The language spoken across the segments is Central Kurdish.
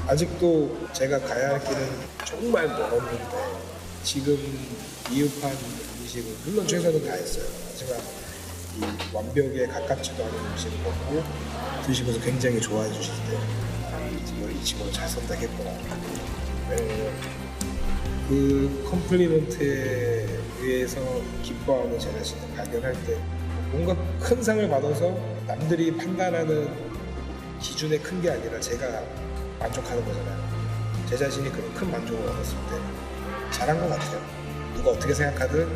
아직도 제가 가야 할 길은 정말 멀었는데 지금 미흡한 음식을 물론 최선을 다했어요. 하지만 이 완벽에 가깝지도 않은 음식을 먹고 드시면서 굉장히 좋아해 주실 때 이 친구를 잘 선택했구나. 그 컴플리먼트에 의해서 기뻐하는 제 자신을 발견할 때 뭔가 큰 상을 받아서 남들이 판단하는 기준에 큰 게 아니라 제가 만족하는 거잖아요. 제 자신이 그런 큰 만족을 얻었을 때 잘한 것 같아요. 누가 어떻게 생각하든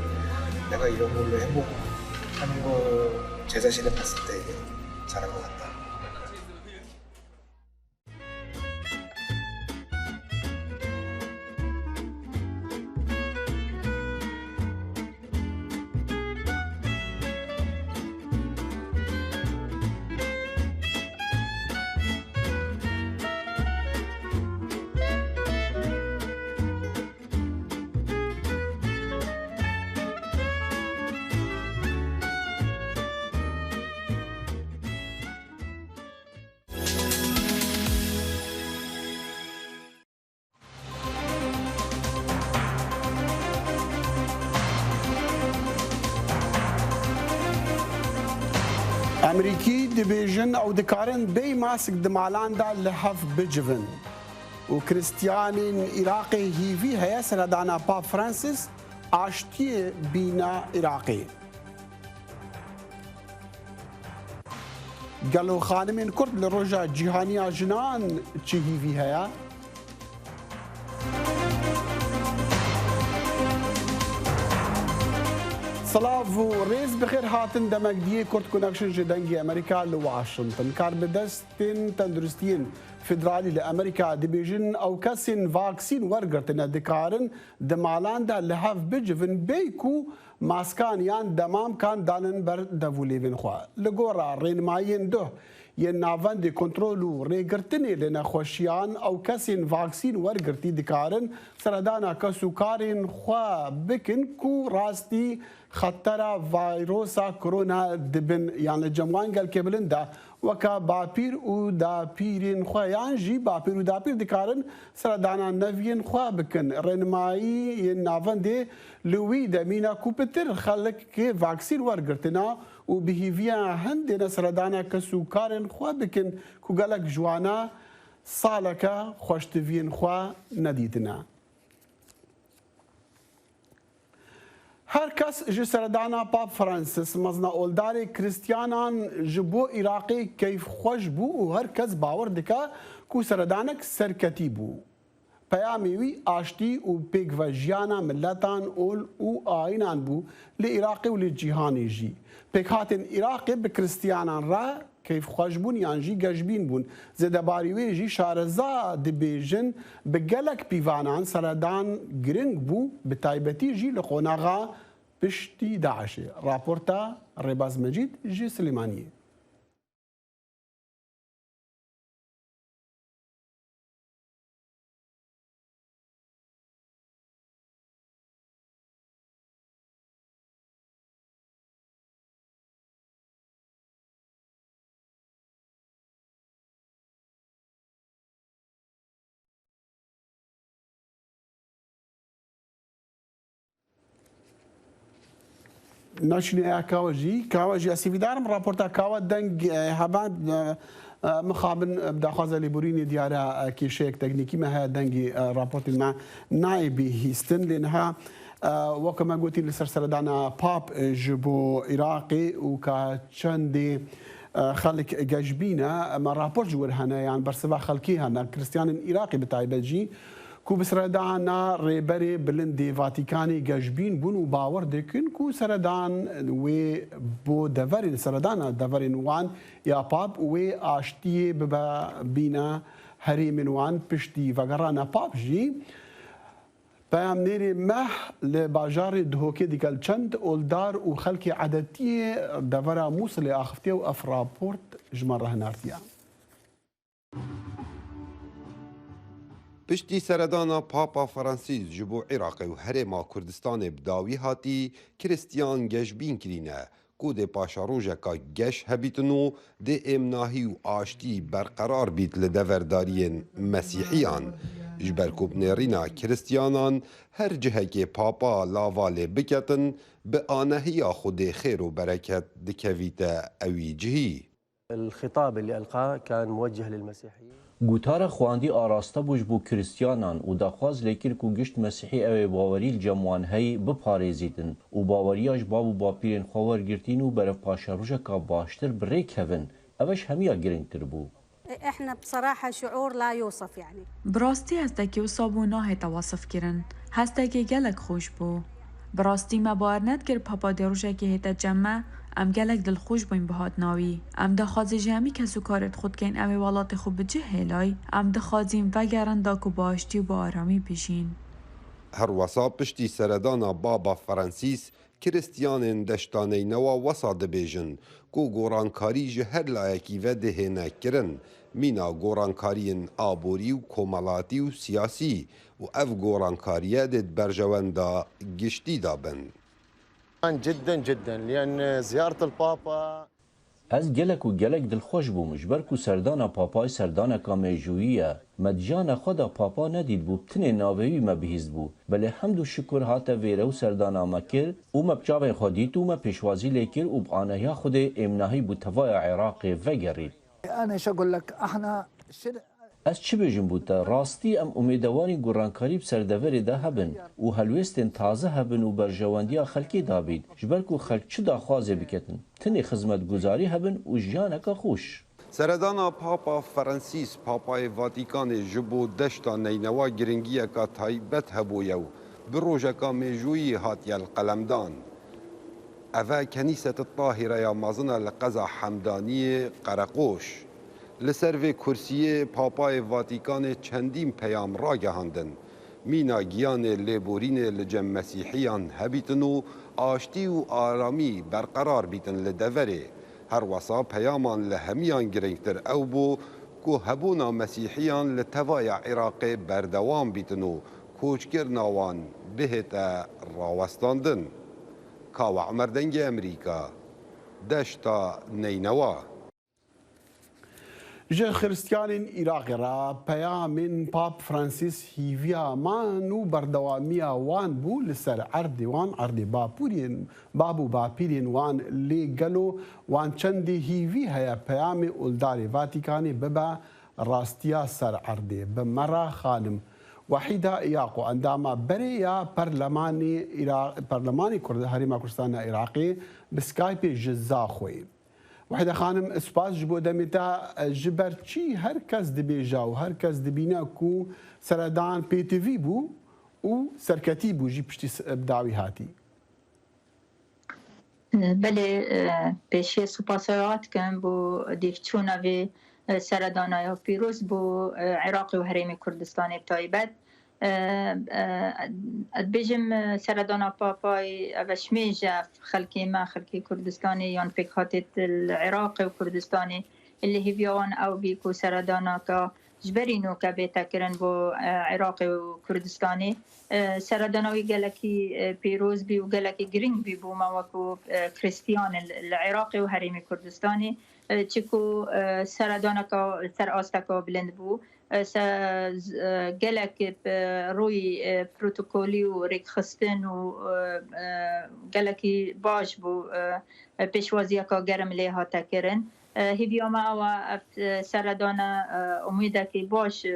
내가 이런 걸로 행복한 거 제 자신을 봤을 때 이게 잘한 것 같다. امریکی دبیجن او دکارن بی ماسک دمالان دا لحف بجون و کریستیانین عراقی هیوی هیا سردانا پاپ فرانسیس آشتی بینا عراقی قالو خانمین کرد لروجا جیهانیا جنان چی هیوی هیا سلاف و ریز بخیر هاتن دمگدیه کرد کنکشن جدنگی امریکا لواشنطن کار بدستین تندرستین فدرالی لامریکا دبیجن او کسین واکسین ورگرتن دکارن دمالان دا لحف بجون بیکو ماسکانیان دمام کان دانن بر دوليفن خوا لگورا رینماین ده ین ناوند کنترولو ریگرتنی لنخوشیان او کسین واکسین ورگرتی دکارن سردانا کسو کارین خوا بکن کو راستی خطر فيروسا كورونا دبن يعني جمعان قال كبلن دا وكا بابير و دا بيرين خويان جي بابير و دا بير دكارن سردانا نفين خوا بكن رنماي نافن دي لوي دا مينا كوبتر خلق كي فاكسين ورقرتنا و بهيفيا هندنا سردانا كسوكارن خوا بكن كو قالك جوانا صالكا خوشتفين خوا نديتنا هر کس جی سردانا پاپ فرانسیس مزنا اولدار کریستیانان جبو عراقی کیف خوش بو و هر کس باور دکا کو سردانک سرکتی بو پیامی وی آشتی و پیگوژیانا ملتان اول و آینان بو لعراقی و لجیهانی جی پیگهاتن عراقی بکریستیانان را کیف خوش بون یان جی گجبین بون زده باریوی جی شارزا دبیجن بگلک پیوانان سردان گرنگ بو بتایبتی جی لخوناغا پشتی داعشه راپورتا رباز مجید جی سلیمانیه نشني كاوجي اسيفيدارم رابورتا كاوا دنج هبان مخابن بدا خوازا ليبوريني ديارا كيشيك تكنيكي ما هي دنج رابورت مع نايبي هيستن لانها وكما قلت لسرسردانا باب جبو عراقي وكاتشاندي خلق جاجبينا ما رابورت جور هنا يعني برسبا خلقي هنا كريستيان عراقي بتايبجي کو بسردانا ریبری بلندی واتیکانی گجبین بون و باور دکن کو سردان و بو دورین سردانا دورین وان یا پاپ و آشتی ببا بینا هری من وان پشتی وگرانا پاپ جی پیام نیری مه لباجار دهوکی دیگل چند اولدار و خلق عدتی دورا موصل آخفتی و افراپورت جمال رهنارتیا پشتی سردانا پاپا فرانسیس جبو عراق و هرما کردستان بداوی هاتی کریستیان گجبین کرینه کو د پاشاروژکا گش هبیتنو د امناهی و آشتی برقرار بیت لدوردارین مسیحیان جبرکوبنرینا کریستیانان هر جهک پاپا لاواله بکتن به آنهی خود خیر و برکت دکویت اوی جهی. الخطاب اللي ألقاه كان موجه للمسيحيين. گوتار خواندی آراسته بوش بو کریستیانان و دخواز لیکر کو گشت مسیحی او باوری الجموان هی بپارێزیدن و باوریاش بابو باپیرین خواور گرتین و برف پاشاروژه کا باشتر بریک هفن اوش همیا گرنگتر بو. احنا بصراحة شعور لا يوصف يعني. براستی هستکی و صابو ناه تواصف کرن هستکی گلک خوش بو. براستی مبارنت گر پاپا دروژه که هیتا جمع ام گلک دل خوش بوین بهاد ناوی ام دخوازی جمعی کسو کارت خود کن اوی والات خوب بجه هلای ام دخوازیم وگرن داکو باشتی و با آرامی پیشین. هر وسا پشتی سردانا بابا فرانسیس کریستیانین دشتانه نوا وسا دبیجن کو گورانکاری جه هر لایکی و دهنه کرن مینا گورانکارین آبوری و کومالاتی و سیاسی و اف گورانکاریه دید برجواندا گشتی دابن. جدا جدا لأن زيارة البابا از گلک و گلک دلخوش بوم جبر کو سردانا پاپای سردانا کامیجوییه مدجان خدا پاپا ندید بو بتنه ناوی مبهیز بو بله حمد و شکر هاته ویره و سردانا مکر او مبجاوه خودیت و مپیشوازی لیکر و بآنهیا خود امناهی بو توای عراق وگرید. انا ايش اقول لك احنا از چی بجم بوده راستی ام امیدوانی گرانکاری بسردوری ده هبن و هلوستین تازه هبن و برجواندیا خلکی دابید جبر کو خلک چه دا خوازه بکتن تنی خدمت گزاری هبن و جانکا خوش. سردانا پاپا فرانسیس پاپای واتیکان جبو دشتا نینوا گرنگیه کا تایبت هبویو بروژکا میجویی هاتیه القلمدان اوه کنیسة الطاهره یا مازنه لقزا حمدانی قرقوش لسر و کرسیه پاپای واتیکان چندین پیام را گهاندن مینا گیان لیبورین لجم مسیحیان هبیتن و آشتی و آرامی برقرار بیتن لدوره هر وسا پیامان لهمیان گرنگتر او بو که هبونا مسیحیان لتوای عراق بردوام بیتن و کوچگر ناوان بهت راوستاندن. کاوه عمردنگ امریکا دشتا نینوا جه خریستیانین عراق را پیامین پاپ فرانسیس هیویا مان و بردوامیا وان بو لسر عرض وان عرض باپورین بابو باپیرین وان لیگلو وان چندی هیوی هیا پیام اولداری واتیکانی ببا راستیا سر عرض بمرا خانم وحيدة ياقو عندما بريا برلماني كرد هريما كردستان العراقي بسكايب جزا خوي وحيدة خانم اسباس جبو دمتا جبرتشي هركز دبيجا وهركز دبينا كو سردان بي تي في بو و سركتي بو جي بشتي بداوي هاتي بله پیشی سپاسات کن بو دیفچونا و سردانا یا پیروز بو عراق و هریم کردستان بتایبت بجم سردانا پاپای اوشمی جف خلکی ما خلکی کردستانی یان فکرات العراق و کردستانی اللي هیویان او بیکو سردانا که جبرینو که بیتا کرن بو عراق و کردستانی سردانوی گلکی پیروز بی و گلکی گرینگ بی بو موکو کریستیان العراق و هریم کردستانی چکو سردانا که سر آستا بلند بو گلک روی پروتوکولی و ریکخستن و گلکی باش بو پیشوازی که گرم لیها تکرن هیویاما او سردانا امیده که باش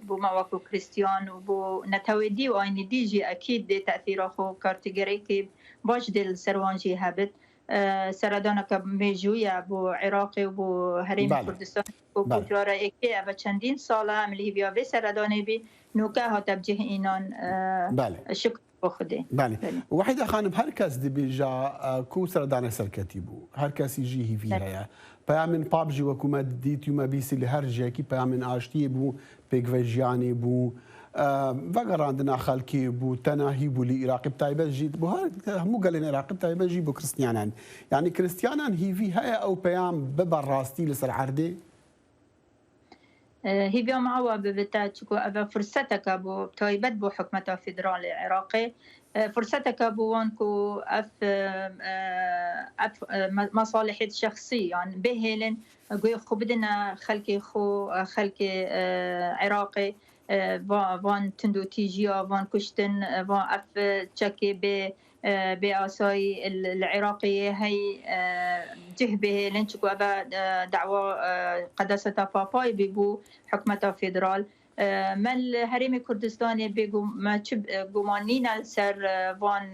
بو مواکو کریستیان و بو نتویدی و آینی دیجی اکید دی تأثیر خو کارتگری که باش دل سروانجی هبت سردانا که میجویه بو عراقی و بو هریم کردستان و کجاره ایکی و چندین ساله عملی هیویا به سردانی بی نوکه ها تبجه اینان شکر بخوده. بله. وحيدة خانم هر کس دبیجا کو سردان سرکتی بو هر کسی جی هیوی هیا پیامن پاپ جی وکومت دیت یوم بیسی لهر جاکی پیامن آشتی بو پیگوژیانی بو وگراندنا خلکی بو تناهی بو لعراق بتایبه جید بو همو قالن عراق بتایبه جی بو کریستیانان يعني کریستیانان هیوی هیا او پیام ببر راستی لسر عرده هیویا معوا ببتا چکو اوه فرصتك بو تایبت بو حکمت فدرال عراقی فرصتك بوانكو اف مصالح الشخصية يعني بهلن قوي خو بدنا خلكي خلكي عراقي وان تندو تيجيا وان كشتن وان اف تشكي بأساي العراقية هي جهبه لنشكو أبا دعوة قداسة باباي بيبو حكمة فيدرال من الهرم كردستاني بيجو ما تشب جومانينا السر وان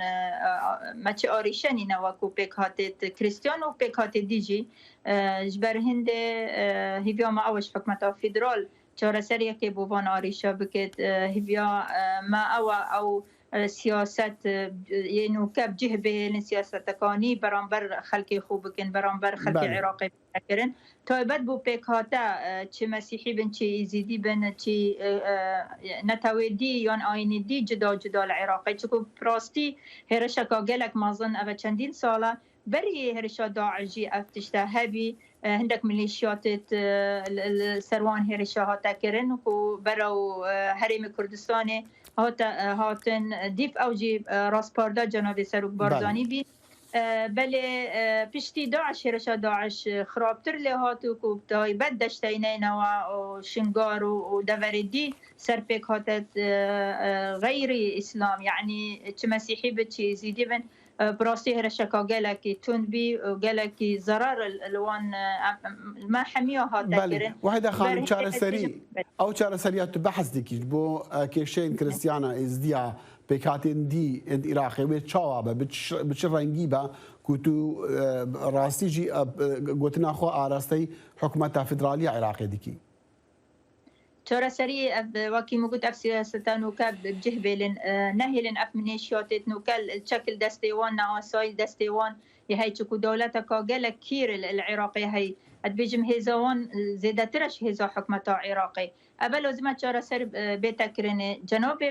ما تشاريشني نواكو بيكهاتت كريستيان وبيكهاتت ديجي جبر هند هيفيا ما أوش حكمة فيدرال چهار سریه که بوان آریشا بکت هیویا ما او سیاست یعنی کب جهبه سیاست کانی برانبر خلقی خوب بکن برانبر خلقی عراقی بکرن تایبت بو پیکاتا چه مسیحی بن چه ایزیدی بن چه نتویدی یان آینی دی جدا جدا العراقی چکو پراستی هرشکا گلک مازن او چندین ساله بری هرشا داعجی افتشتا هبی هندك ميليشيات السروان هرشا هاتا كرن و برو هرم كردستاني هاتن ديف اوجي راس باردا جناب سروك بارزاني بي بله پشتی داعش هرشا داعش خرابتر لهاتو کو تایبت دشتینینا و شنگار و دوردی سرپیک هاتت غیر اسلام يعني چه مسيحي بچه زیدی بن براسي هرشكا قالك تنبي وقالك ضرر الوان ما حميها هذا واحدة خانم چارە سەری ئەو چارە سەریات بەحەز دەکیت بۆ کێشەین کریستیانە ئێزدیا پێکهاتێن دی عێراقی وێ چاوا بە بچ ڕەنگی بە کوتو ڕاستیژی گوتناخۆ ئاراستەی حکومەتە فیدرالی عێراقی دکی چرا سری وکی موجود اف سیاست نوکا بجهبلن نهلن اف منیشیات نوکل شكل دستيوان نواسايل دستيوان يهي تشكو دولتك قال كير العراقي هي ادبيجم هيزوان زيدترش هيزو حكمة عراقي أبل لازم چرا سر بتكرن جناب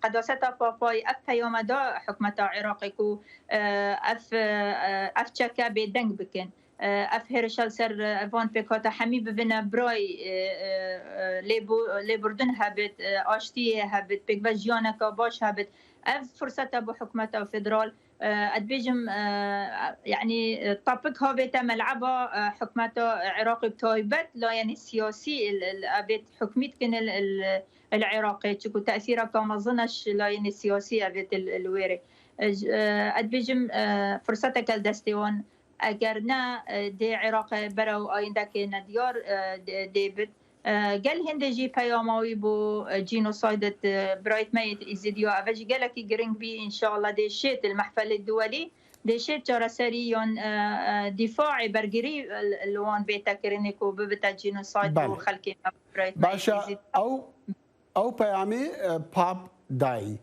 قداسة باباي اف يوم دا حكمة عراقي كو اف چكا بدنگ بكن اف هرشال سر وان بكاتا حمي ببنا براي لبردن هبت آشتي هبت بك جيانكا باش هبت اف فرصة ابو حكمة فيدرال ادبيجم يعني طابق هابت ملعبة حكمة عراقي بتايبت لا يعني سياسي ابيت حكميت كن العراقي تشكو تأثيرها كمظنش لا يعني سياسي ابيت الويري ادبيجم فرصتك الدستيون اگر نه دی عراق برو آینده که ندیار دیبت گل هندجی پیاماوی بو جینوسايدت برايت ميت ازيديو اوجي گلکی گرنگ بي ان شاء الله دي شيت المحفل الدولي دي شيت جرسري يون دفاع برگري الوان بيتا كرينيكو ببتا جينوسايد وخلقي برايت باشا او پیامی پاپ داي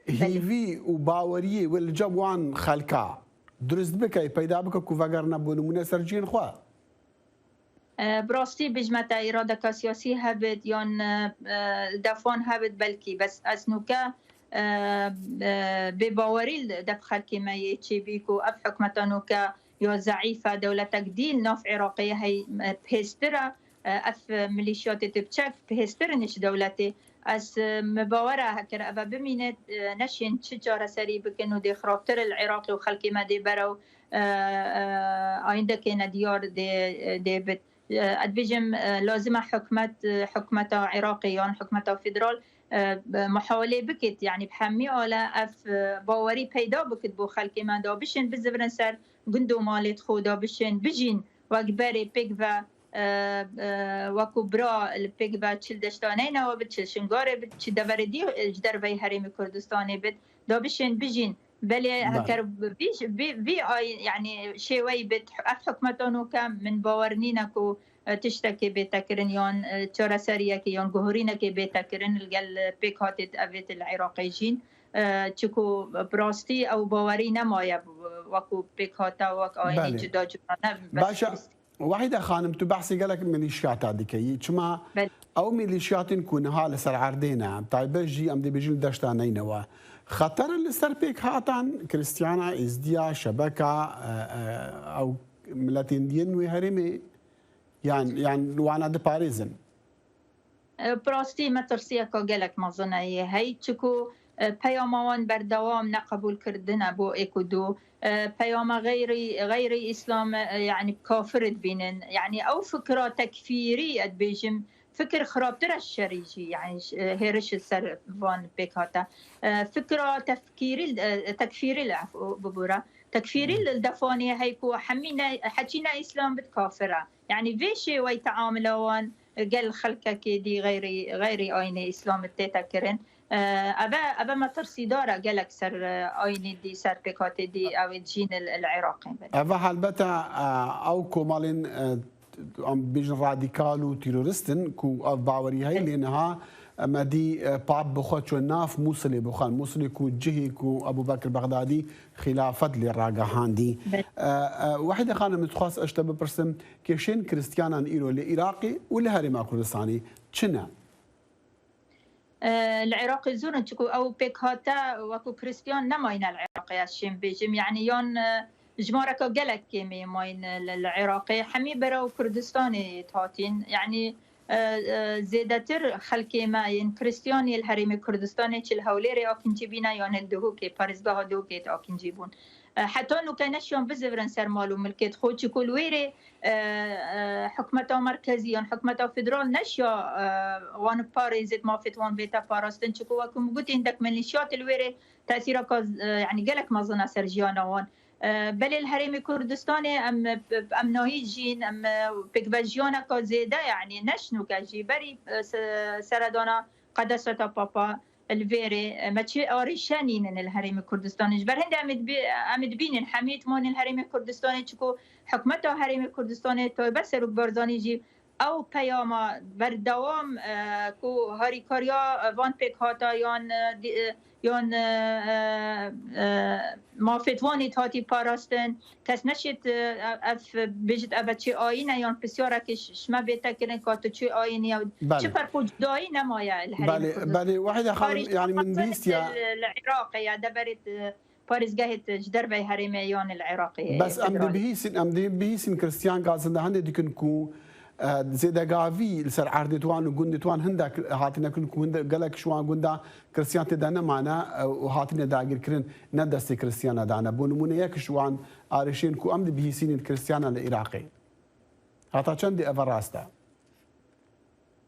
هيفي وباوريه والجوان خلقا درست بکەی پەیدا بکە کوڤەگەر نەبوو نمونە سەرجین خوا براستی بجمەتە ئیرادەکە سیاسی هەبێت یان دەفان هەبێت بەلکی بەس ئەزنوکە بێباوەری دەف خەلکیمەیە چێبیک و ئەف حکومەتانوکە یا زەعیفە دەولەتەک دیل ناف عێراقیە هەی پێسترە ئەف ملیشیاتێت بچەک پێسترنش دەولەتێ از مباوره هكر أبا بمينت نشين شجارة سري بكنو دي خرابتر العراقي وخلقي ما دي برو عندك نديار دي بت أدبجم لازم حكمة عراقيان حكمة فيدرال محاولة بكت يعني بحمي على اف باوري بيدا بكت بو خلقي ما دا بشن بزبرن سر قندو مالت خودا بشن بجين وقبري بيك وكو برا البيك با تشل دشتانينا وبتشل شنغاري بتشل دفردي جدر في هرم كردستاني بت دابشين بجين بلي هكر بي يعني شوي بت حكمتانو كم من باورنينكو تشتكي بتكرنيان تشارة سرية يان جهورينا كي بتكرن الجل بيك هاتت أبيت العراقيين تشكو براستي أو باورينا ما وكو بيك هاتا وك آيني جدا جدا واحدة خانم تو بحثي قالك ميليشيات هذيك شما او ميليشيات كونها لسر عردينا طيب بيجي ام دي بيجي دشتانينا خطر لسر بيك هاتان كريستيانا ازديا شبكه او ملاتين دين وهرمي يعني وانا دي باريزن براستي ما ترسيا قالك ما ظني هي تشكو پیاموان بردوام نقبول کردن بو اکودو پیام غیری اسلام يعني كافر بينن يعني او فكره تكفيري ادبيجم فكر خرابتر الشريجي يعني هيرش السر فان بيكاتا فكره تكفيري العفو ببورا تكفيري الدفاني هيكو حمينا حكينا اسلام بتكافره يعني فيشي ويتعاملون قال خلقك دي غيري اين اسلام التتكرن ابا ما ترسي دارا قالك سر اين دي سر بيكات دي او الجين العراقي ابا هالبتا او كومالين ام بيجن راديكال وتيرورستن كو باوري هاي لانها ما دي باب بخوت ناف موصلي بخان موصلي كو جهي كو ابو بكر بغدادي خلافه للراقه هاندي واحده خانه متخاص اشتبه برسم كيشين كريستيانا ايرو العراقي ولا هرم كردستاني تشنا العراقي زورن تشكو او بيك هاتا وكو كريستيان نماين العراقي الشين بيجم يعني يون جمارك قالك كيمي ماين العراقي حمي برا وكردستاني تهاتين يعني زيادتر خلقي ما ين كريستياني الهرم كردستاني تشل هوليري اكن جيبينا يون الدهوكي باريزبا هدوكي اكن جيبون حتى انه كانش يوم بزفرن سر مالو ملكيت خوتش كل ويري حكمته مركزيا حكمته فدرال نشيا وان باريزت ما فيت وان بيتا باراستن شكو وكم قلت عندك ميليشيات الويري تاثيرك يعني قالك ما ظن سرجيانا وان بل الهرم كردستاني ام ناهيجين ام بكبجيانا كزيده يعني نشنو كجي بري سردانا قدسة بابا الفيري ما تشي اوريشانين الهرم كردستاني جبر هند امد بين حميت مون الهرم كردستاني تشكو حكمته هرم كردستاني تو بس رو برزاني جي او پیاما بردوام کو هاریکاریا وان پیک هاتا یان مافتوانی تاتی پاراستن کس نشید اف بجد اف چه آینه یان پسیاره که شما بیتا کرن کاتو چه آینه یا چه فرق جدایی نمایه الهرم بله واحدة خانم يعني من بيستيا العراقي يا دبرت باريزگاهت جدربي هرميان العراقي بس ام دي بهيسن كريستيان قاصد هندي ديكن كو زيدا قافي لسر عردتوان وقندتوان هندك هاتنا كنكو هند قالك شوان قندا كريستيان تدانا معنا وهاتنا داقر كرن ندستي كريستيانا دانا بونمونه ياك شوان ارشين كو امد بهيسين الكريستيانا العراقي هاتا چندي افراستا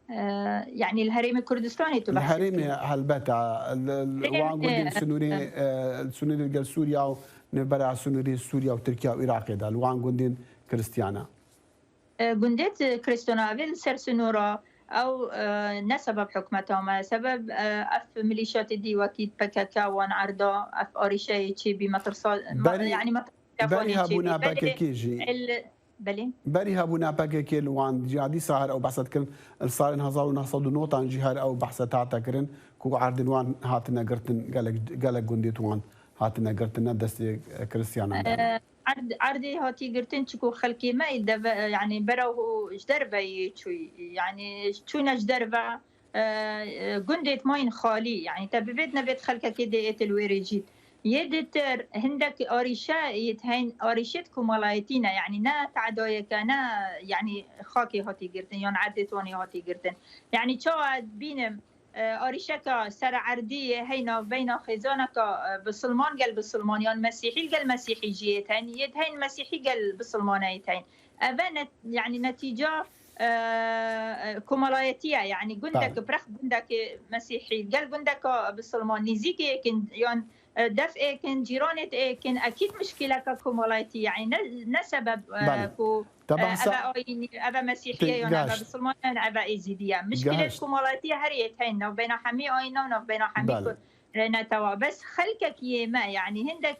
يعني الهرم الكردستاني تبع الهرم هلبتا وان قندي السنوري قال سوريا ونبرع سنوري سوريا وتركيا وعراق دا وان قندين كريستيانا قندت كريستيانا سر سنورا او نسبب حكمتهم سبب اف ميليشيات الدي وكيد بكاكا وان عرضا اف اريشاي تشي بمطرصال يعني بريها بونا باكيجي بريها بونا باكيكيل وان جادي ساهر او بحثت كن الصارن هزار ونحصد نوطان جهار او بحثت هاتا كرن كو عردن وان هاتنا قرتن قالك قندت وان هاتنا قرتن دستي كريستيانا عردي هاتي قرتن شكو خلقي ما يعني برو جدربي شوي يعني شوي جدربه قندت ماين خالي يعني تبيتنا بيت خلقك كده الويريجيت يدتر هندك أريشة يتهين أريشت كمالايتينا يعني نا تعدايك نا يعني خاكي هاتي قرتن يعني عدتواني هاتي قرتن يعني شاهد بينم أريشك سر عردية هينا بين خزانك بسلمان قال بسلمان يعني مسيحي قال مسيحي جيتين يتهين مسيحي قال بسلمانيتين أبان يعني نتيجة كمالايتية يعني قندك برخ قندك مسيحي قال قندك بسلمان نزيك يكن يعني دفع كن جيرانت كن اكيد مشكله كوماليتي يعني نسبب كو ابا مسيحيه يعني ابا بسلمان ابا ايزيديه مشكله كوماليتي هريتين وبين حمي اينا وبين حمي نتوا بس خلكك يما يعني هندك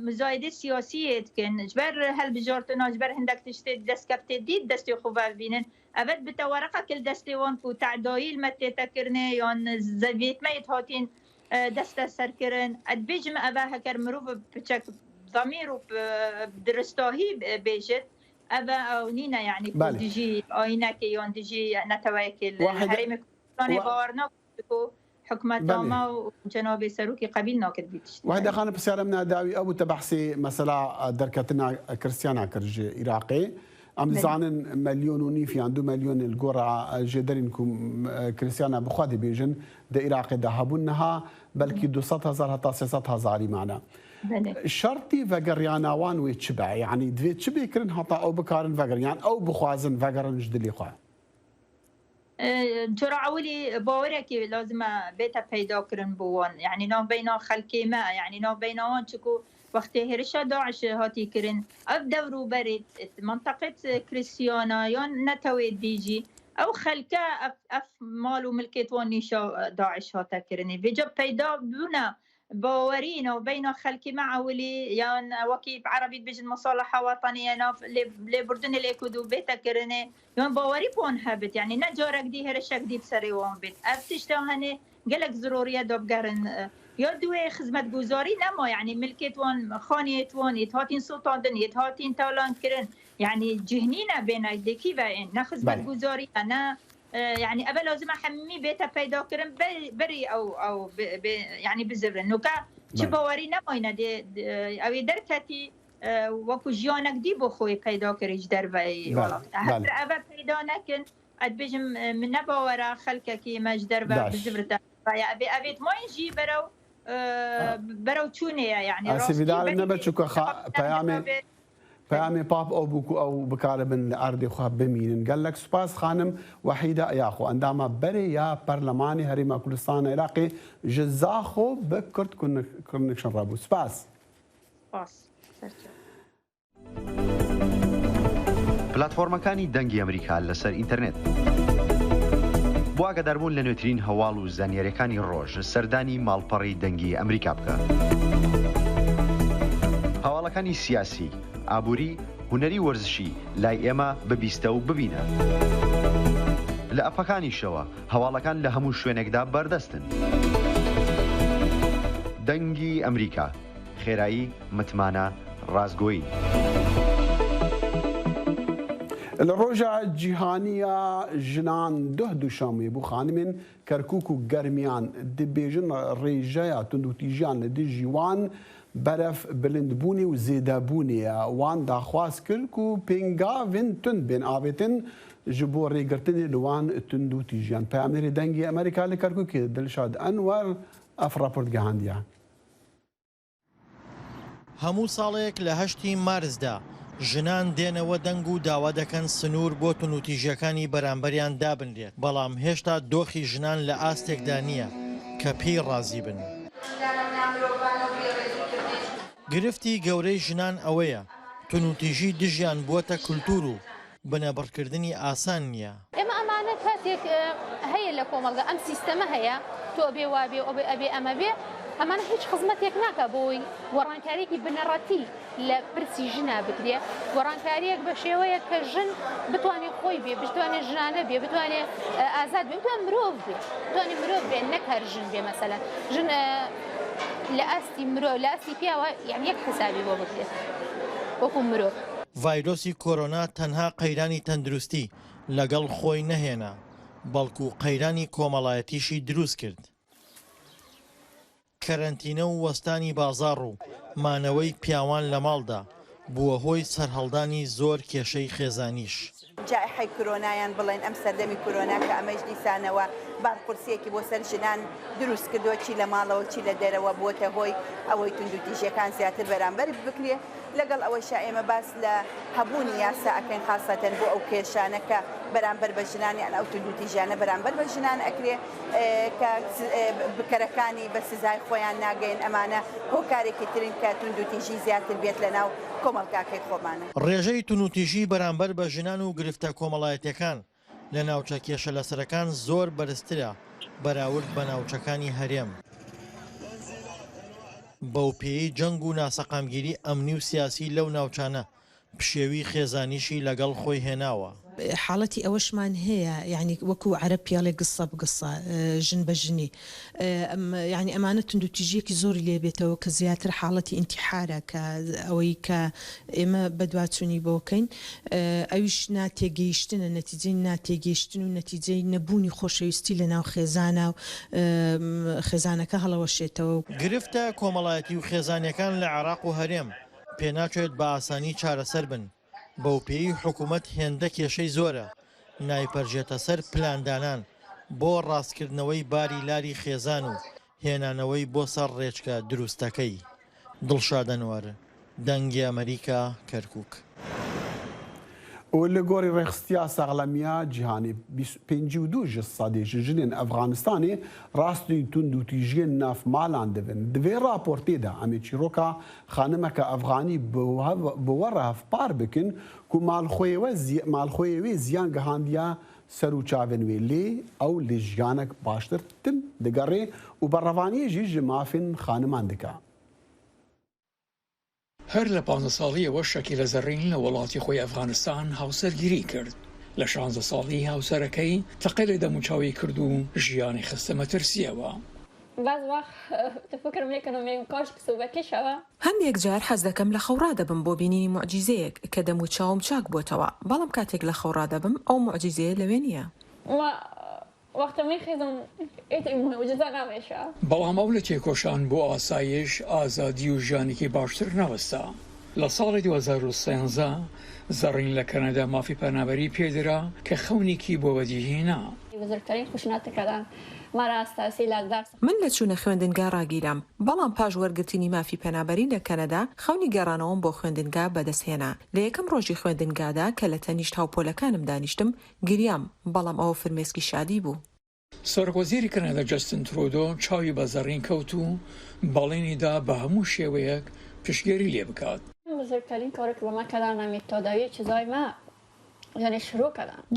مزايده سياسيه كن جبر هل بجورتنا جبر هندك تشتي دسكبت دي دستي خوفا بينن ابد بتورقه كل دستي وان كو تعدايل متى تكرني يعني زبيت ما يتهاتين دست سرکرن ادبیجم ابا هکر مروف بچک ضمیر و درستاهی بیجت ابا او نینا يعني دیجی آینه که یون دیجی نتوایکل الهرم کردستانی بارنا کو حكمت ما وجناب سروكي قبيل ناكد بيتشت واحدة خانة بسيارة من داوي أبو تبحثي مثلا دركتنا كريستيانا كرج عراقي ام زانن مليون ونيف يعني 2 مليون القرعه جدرينكم كريستيانا بخوادي بيجن دا العراق ذهبونها بلكي 200,000 حتى 300,000 معنا شرطي فقريانا وان ويتشبع يعني دوي تشبي كرن حتى او بكارن فقريان او بخوازن فقرن جدلي خوا جرا عولي باوركي لازم بيتا پیدا کرن بوان يعني نو بينا خلقي ما يعني نو بينا وان چكو وقتی هرشا داعش هاتی کرن اف دورو برید منطقه کریستیانا یا نتوی دیجی او خلکه اف مال و ملکت وان نیشا داعش هاتا کرنی بجا پیدا بونا باورين وبين خلكي معولي يعني وكيف عربي بيجن مصالحة وطنية ناف لبردن اللي كودو بيتا كرني يعني باوري بون هابت يعني نجارك دي هرشك دي بسري وان بيت افتشتو هني قالك ضرورية دوب قرن يدوي خدمة جوزاري نما يعني ملكت وان خانيت وان يتهاتين سلطان دن يتهاتين تولان كرن يعني جهنينا بينا ديكي وين نخدمة جوزاري أنا يعني أبى لازم أحمي بيتا پیدا کرن بري أو يعني بزرن نوكا شبواري نماينا دي أو دركتي وكو جيانك دي بخوي پیدا كريج دربي والله هفر أبى پیدا نكن أدبجم من نباورا خلقكي مجدر بزبرتا أبيت ما يجي برو چونه يعني راسي بدال نبتشوكا پیام پاپ او بوکو او بکار من ارض خو بمين قال لك سپاس خانم وحيده يا اخو عندما بري يا برلماني هريما كردستان العراقي جزاخو بكرت كونكشن رابو سپاس پلاتفۆرمەکانی دەنگی ئەمریکا لەسەر ئینتەرنێت بۆ ئاگاداربوون لە نوێترین هەواڵ و زانیاریەکانی ڕۆژ سەردانی ماڵپەڕی دەنگی ئەمریکا بکە هەواڵەکانی سیاسی ئابووری هونەری وەرزشی لای ئێمە ببیستە و ببینە لە ئەپەکانیشەوە هەواڵەکان لە هەموو شوێنێکدا بەردەستن دەنگی ئەمریکا خێرایی متمانە ڕازگۆیی الروجا جیهانیا جنان ده دوشامی بو خانمین کرکوک و گرمیان دبیجن ریجایا تندوتیجان لدیجیوان برف بلندبونی و زیدابونی وان داخواست کرد و پنگاوین تند بین آبتن جبو ریگرتنی لوان تندوتیجان پیامری دنگی امریکا لکرکوک دلشاد انور افراپورت گهاندیا هەموو ساڵێک لە 8 مارسدا ژنان دێنەوە دەنگ و داوا دەکەن سنوور بۆ تونوتیژەکانی بەرامبەریان دابنرێت بەڵام هێشتا دۆخی ژنان لە ئاستێکدا نییە کە پێی ڕازی بن. گرفتی گەورەی ژنان ئەوەیە تونوتیژی دژیان بووەتە کولتور و بنەبڕکردنی ئاسان نییە. ئێمە ئەمانە کاتێک هەیە لە کۆمەڵگە ئەم سیستەمە هەیە تۆ بێ وابێ ئەو بێ ئەبێ ئەمە بێ ئەمانە هیچ خزمەتێک ناکە بۆی گۆڕانکاریەکی بنەڕەتی لە پرسی ژنا بکرێ گۆڕانکاریەک بە شێوەیە کە ژن بتوانێت خۆی بێ بتوانێت ژنانە بێ بتوانێت ئازاد بێ بتوان مرۆڤ بێ بتوانێت مرۆڤ بێ نەک هەر ژن بێ مەسەلەن ژن لە ئاستی مرۆڤ لە ئاستی پیاوە یان یەک حسابی بۆ بکرێت وەکو مرۆڤ. ڤایرۆسی کۆرۆنا تەنها قەیرانی تەندروستی لەگەڵ خۆی نەهێنا بەڵکو قەیرانی کۆمەڵایەتیشی دروست کرد. کەرەنتینە و وەستانی بازاڕ و مانەوەی پیاوان لە ماڵدا بووە هۆی سەرهەڵدانی زۆر کێشەی خێزانیش. جائحەی کۆرۆنایان بڵێن ئەم سەردەمی کۆرۆنا کە ئەمەش دیسانەوە بارپرسیەکی بۆ سەر ژنان دروست کردووە چی لە ماڵەوە چی لە دەرەوە بووەتە هۆی ئەوەی توندوتیژەکان زیاتر بەرامبەر بکرێ لەگەڵ ئەوەشا ئێمە باس لە هەبوونی یاسا ئەکەین خاستەن بۆ ئەو کێشانەکە بەرامبەر بە ژنانی ئەو توندوتیژانە بەرامبەر بە ژنان ئەکرێ کە بکەرەکانی بە سزای خۆیان ناگەین ئەمانە هۆکارێکی ترین کە توندوتیژی زیاتر بێت لەناو کۆمەڵگاکەی خۆمانە. ڕێژەی توندوتیژی بەرامبەر بە ژنان و گرفتە کۆمەڵایەتیەکان لە ناوچە کێشە لەسەرەکان زۆر بەرزترە بەراورد بە ناوچەکانی هەرێم. بەو پێی جەنگ و ناسەقامگیری ئەمنی و سیاسی لەو ناوچانە پشێوی خێزانیشی لەگەڵ خۆی هێناوە. حاڵەتی ئەوەشمان هەیە یعنی وەکو عەرەب پیاڵێ گسە بگسە ژن بە ژنی یعنی ئەمانە توندوتیژیەکی زۆری لێبێتەوە کە زیاتر حاڵەتی ئینتیحارە کە ئەوەی کە ئێمە بەدواچوونی بۆکەین ئەویش ناتێگەیشتنە نەتیجەی ناتێگەیشتن و نەتیجەی نەبوونی خۆشەویستی لە ناو خێزانە و خێزانەکە هەڵەوەشێتەوە. گرفتە کۆمەڵایەتی و خێزانیەکان لە عێراق و هەرێم پێناچێت بە ئاسانی چارەسەر بن بەو پێی حکوومەت هێندە کێشەی زۆرە نایپەرژێتە سەر پلاندانان بۆ ڕاستکردنەوەی باری لاری خێزان و هێنانەوەی بۆ سەر ڕێچکە دروستەکەی. دڵشادەنوار، دەنگی ئەمریکا، کەرکووک. و li gorî rêxistiya sexlemiya cîhanê 52 sedê ji jinên Efxanistanê rastî tund û tîjiyên navmalan dibin. Di vê raportê de em ê çîroka xanimeke Efxanî bi we re hevpar bikin ku malxweyê wê ziyan gihandiya ser û çavên wê lê ew li jiyanek baştir tim digerê û berrevaniyê jî ji mafên xaniman dike. هەر لە 15 ساڵیەوە شەکیلە زەڕین لە وڵاتی خۆی ئەفغانستان هاوسەرگیری کرد. لە 16 ساڵی هاوسەرەکەی تەقی لە دەموچاوی کرد و ژیانی خستە مەترسیەوە. هەندێک جار حەز دەکەم لە خەوڕا دەبم بۆ بینینی موعجیزەیەک کە دەموچاوم چاک بۆتەوە، بەڵام کاتێک لە خەوڕا دەبم ئەو موعجیزەیە لەوێ نییە. بەڵام ئەو لە تێکۆشان بۆ ئاسایش ئازادی و ژیانێکی باشتر نەوەستا. لە ساڵی 2013 زەڕین لە کەنەدا مافی پەنابەری پێدرا کە خەونێکی بۆ بەدیهێنا. من لە چوونە خوێندنگا ڕاگیرام، بەڵام پاش وەرگرتنی مافی پەنابەری لە کەنەدا خەونی گەڕانەوەم بۆ خوێندنگا بەدەستهێنا. لە یەکەم ڕۆژی خوێندنگادا کە لە تەنیشت هاوپۆلەکانم دانیشتم گریام، بەڵام ئەوە فرمێسکی شادی بوو. سەرۆکوەزیری کەنەدا جەستن ترۆدۆ چاوی بە زەڕین کەوت و بەڵێنیدا بە هەموو شێوەیەک پشتگیری لێ بکات.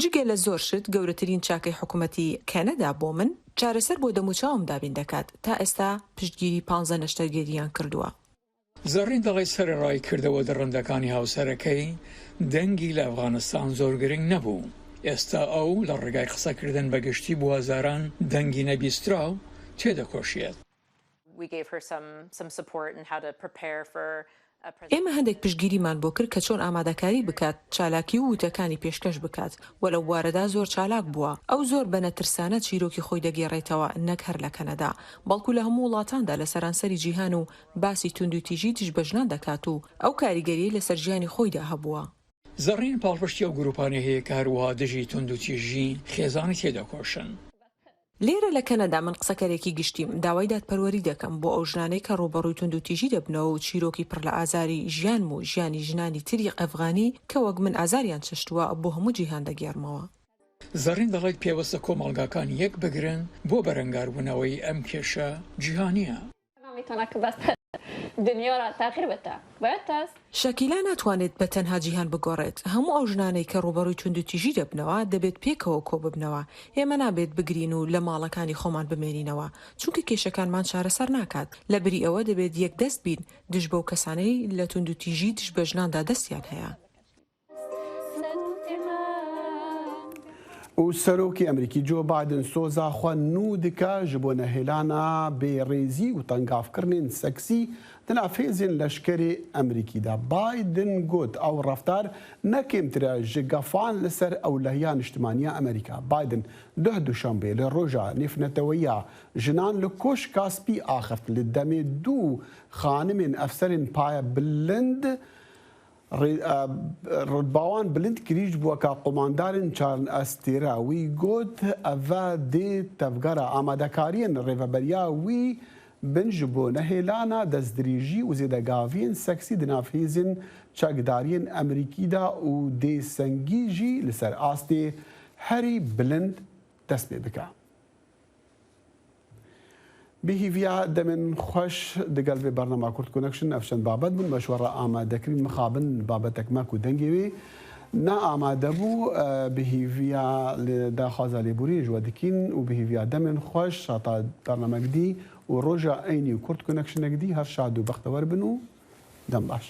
جگە لە زۆر شت گەورەترین چاکەی حکوومەتی کەنەدا بۆ من چارەسەر بۆ دەموچاوم دابین دەکات. تا ئێستا پشتگیری 15 نەشتەرگەریان کردووە. زەڕین دەڵی سەرڕای کردەوە دەڕەندەکانی هاوسەرەکەی دەنگی لە ئەفغانستان زۆر گرنگ نەبوو. ئێستا ئەو لە ڕێگای قسەکردن بەگشتی بۆ هەزاران دەنگی نەبیسترا و تێدەکۆشیێت. ئێمە هەندێک پشتگیریمان بۆ کرد کە چۆن ئامادەکاری بکات، چالاکی و وتەکانی پێشکەش بکات، وەلە وارەدا زۆر چالاک بووە. ئەو زۆر بەنەترسانە چیرۆکی خۆی دەگێڕێتەوە، نەک هەر لە کەنەدا، بەڵکو لە هەموو وڵاتاندا لە سەرانسەری جیهان و باسی تونند و تیژی دژبەژنان دەکات و ئەو کاریگەریەی لەسەر ژیانی خۆیدا هەبووە. زەڕین پاڵپشتی ئەو گروپانە هەیە کە هەروەها دژی تونند و تیژی خێزانی تێدەکۆشن. لێرە لە کەنەدا من قسەکەرێکی گشتیم داوای دادپەروەری دەکەم بۆ ئەو ژنانەی کە ڕۆبەڕووی تونند و تیژی دەبنەوە و چیرۆکی پڕ لە ئازاری ژیان و ژیانی ژنانی تری ئەفغانی کە وەک من ئازاریان چشتووە بۆ هەموو جیهان دەگێڕمەوە. زەڕین دەڵێت پێوەستە کۆمەڵگاکان یەک بگرن بۆ بەرەنگاربوونەوەی ئەم کێشە جیهانیە. شەکیلا ناتوانێت بە تەنها جیهان بگۆڕێت. هەموو ئەو ژنانەی کە ڕۆبەڕووی تونند و تیژی دەبنەوە دەبێت پێکەوە کۆ ببنەوە. ئێمە نابێت بگرین و لە ماڵەکانی خۆمان بمێنینەوە، چونکە کێشەکانمان چارەسەر ناکات. لەبری ئەوە دەبێت یەک دەست بین دژ بەو کەسانەی لە تونند و تیژی دژبەژناندا دەستیان هەیە. و سەرۆکی ئەمریکی جۆ بایدن سۆزا خوا نو دکە ji بۆ نەهێلانا بێڕێزی و تەنگافکردنên seksî di nav hêzên leşkerê Emerîkî de. Biden got ew reftar nekêmtire ji gefan li ser ewlehiya niştimaniya Emerîka. Biden duh duşanbê li roja nêfneteweya jinan li koşka spî axirt li demê du xanimên efserên paya bilind ڕۆدباوان بلند کریژ بووە کە قۆماندارن چارن ئەستێرا وی گوت ئەڤە دێ تەڤگەرە ئامادەکاریên ڕێڤەبەریا وی بن ji بۆ نەهێلانا destdirêjî û zêdegaviyên seksî di nav hêzên çekdariyên Emerîkî de û dêsengî jî li ser astê herî bilind dest pê bike. بهیویا دەمێن خۆش دەگەل بێ بەرنەما کورد کۆنەکشن ئەفشەن بابەت بوون بەشوەڕە ئامادەکردن مخابن بابەتێک مەک و دەنگێوێ نا ئامادە بوو بهیویا داخوازە لێبوری ژوە دکین و بهیویا دەمێن خۆش شاتا بەرنەمەکدی و ڕۆژە ئەینی و کورد کۆنەکشنەکدی هەر شاد و بەختەوەر بن و دەم باش.